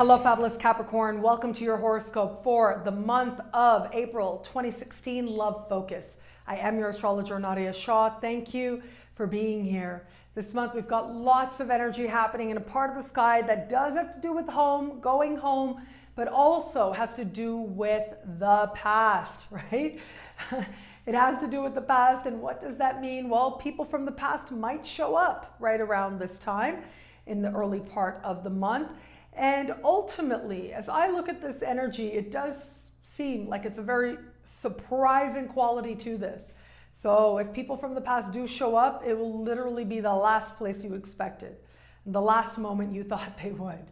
Hello, fabulous Capricorn. Welcome to your horoscope for the month of April 2016, Love Focus. I am your astrologer, Nadiya Shah. Thank you for being here. This month we've got lots of energy happening in a part of the sky that does have to do with home, going home, but also has to do with the past, right? It has to do with the past, and what does that mean? Well, people from the past might show up right around this time in the early part of the month. And ultimately, as I look at this energy, it does seem like it's a very surprising quality to this. So if people from the past do show up, it will literally be the last place you expected, the last moment you thought they would.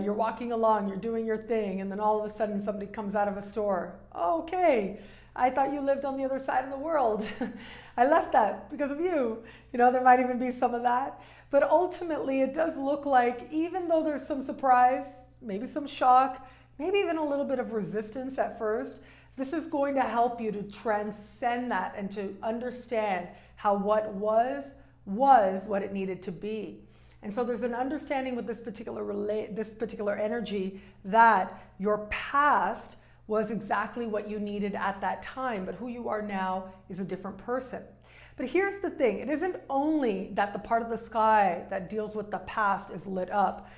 You're walking along, you're doing your thing, and then all of a sudden somebody comes out of a store. Okay, I thought you lived on the other side of the world. I left that because of you. You know, there might even be some of that. But ultimately, it does look like, even though there's some surprise, maybe some shock, maybe even a little bit of resistance at first, this is going to help you to transcend that and to understand how what was what it needed to be. And so there's an understanding with this particular energy that your past was exactly what you needed at that time, but who you are now is a different person. But here's the thing, it isn't only that the part of the sky that deals with the past is lit up,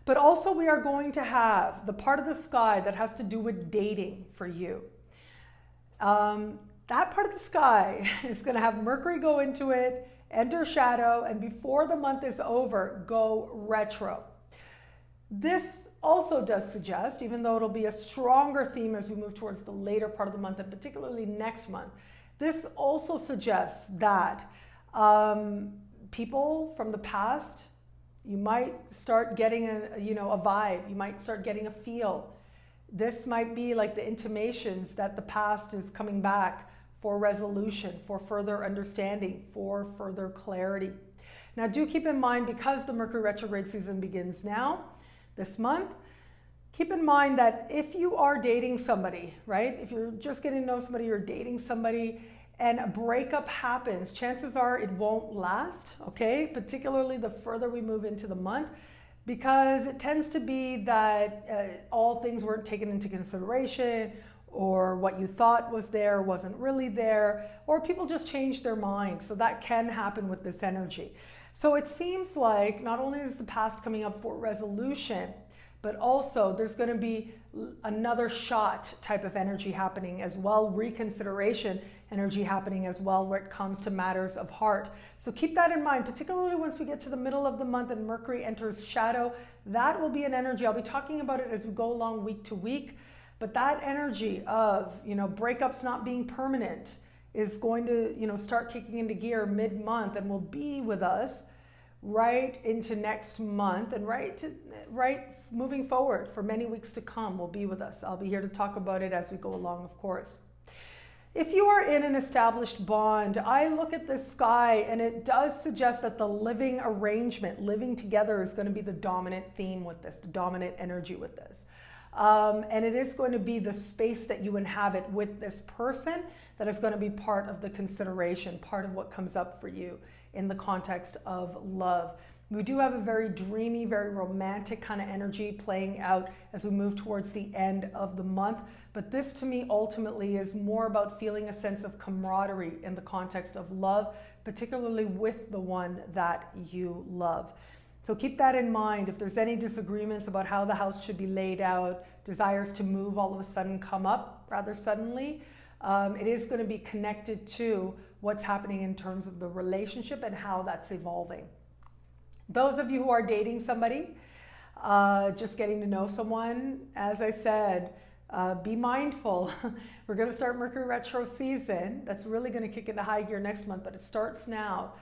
but also we are going to have the part of the sky that has to do with dating for you. That part of the sky is going to have Mercury go into it, enter shadow, and before the month is over, go retro. This also does suggest, even though it'll be a stronger theme as we move towards the later part of the month, and particularly next month, this also suggests that people from the past, you might start getting a vibe, you might start getting a feel. This might be like the intimations that the past is coming back for resolution, for further understanding, for further clarity. Now do keep in mind, because the Mercury retrograde season begins now, this month, keep in mind that if you are dating somebody, right? If you're just getting to know somebody, you're dating somebody, and a breakup happens, chances are it won't last, okay? Particularly the further we move into the month, because it tends to be that all things weren't taken into consideration, or what you thought was there wasn't really there, or people just changed their mind. So that can happen with this energy. So it seems like not only is the past coming up for resolution, but also there's going to be another shot type of energy happening as well, reconsideration energy happening as well, where it comes to matters of heart. So keep that in mind, particularly once we get to the middle of the month and Mercury enters shadow. That will be an energy. I'll be talking about it as we go along week to week, but that energy of, breakups not being permanent is going to, start kicking into gear mid-month and will be with us right into next month, and right moving forward for many weeks to come will be with us. I'll be here to talk about it as we go along, of course. If you are in an established bond, I look at this sky and it does suggest that the living arrangement, living together, is going to be the dominant theme with this, the dominant energy with this. And it is going to be the space that you inhabit with this person that is going to be part of the consideration, part of what comes up for you in the context of love. We do have a very dreamy, very romantic kind of energy playing out as we move towards the end of the month. But this to me ultimately is more about feeling a sense of camaraderie in the context of love, particularly with the one that you love. So keep that in mind. If there's any disagreements about how the house should be laid out, desires to move all of a sudden come up rather suddenly, it is going to be connected to what's happening in terms of the relationship and how that's evolving. Those of you who are dating somebody, just getting to know someone, as I said, be mindful. We're going to start Mercury retro season. That's really going to kick into high gear next month, but it starts now.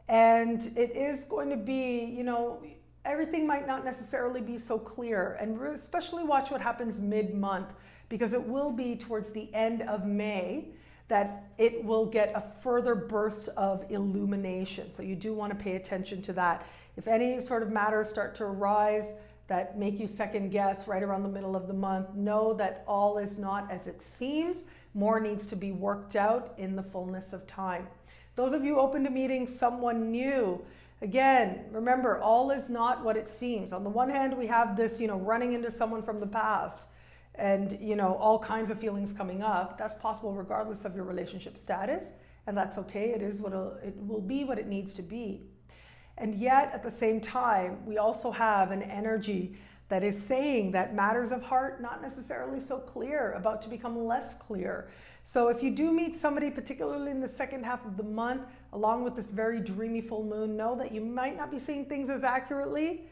And it is going to be, everything might not necessarily be so clear. And especially watch what happens mid-month, because it will be towards the end of May that it will get a further burst of illumination. So you do want to pay attention to that. If any sort of matters start to arise that make you second guess right around the middle of the month, know that all is not as it seems. More needs to be worked out in the fullness of time. Those of you open to meeting someone new, Again, remember, all is not what it seems. On the one hand, we have this, running into someone from the past and, all kinds of feelings coming up. That's possible regardless of your relationship status, and that's okay. It will be what it needs to be. And yet, at the same time, we also have an energy that is saying that matters of heart, not necessarily so clear, about to become less clear. So if you do meet somebody, particularly in the second half of the month, along with this very dreamy full moon, know that you might not be seeing things as accurately.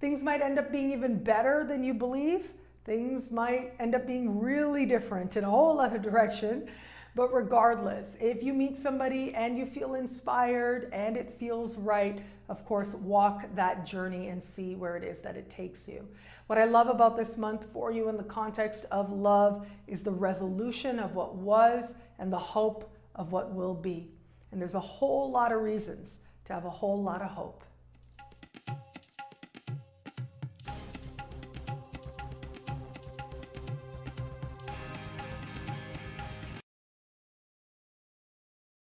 Things might end up being even better than you believe. Things might end up being really different in a whole other direction. But regardless, if you meet somebody and you feel inspired and it feels right, of course, walk that journey and see where it is that it takes you. What I love about this month for you in the context of love is the resolution of what was and the hope of what will be. And there's a whole lot of reasons to have a whole lot of hope.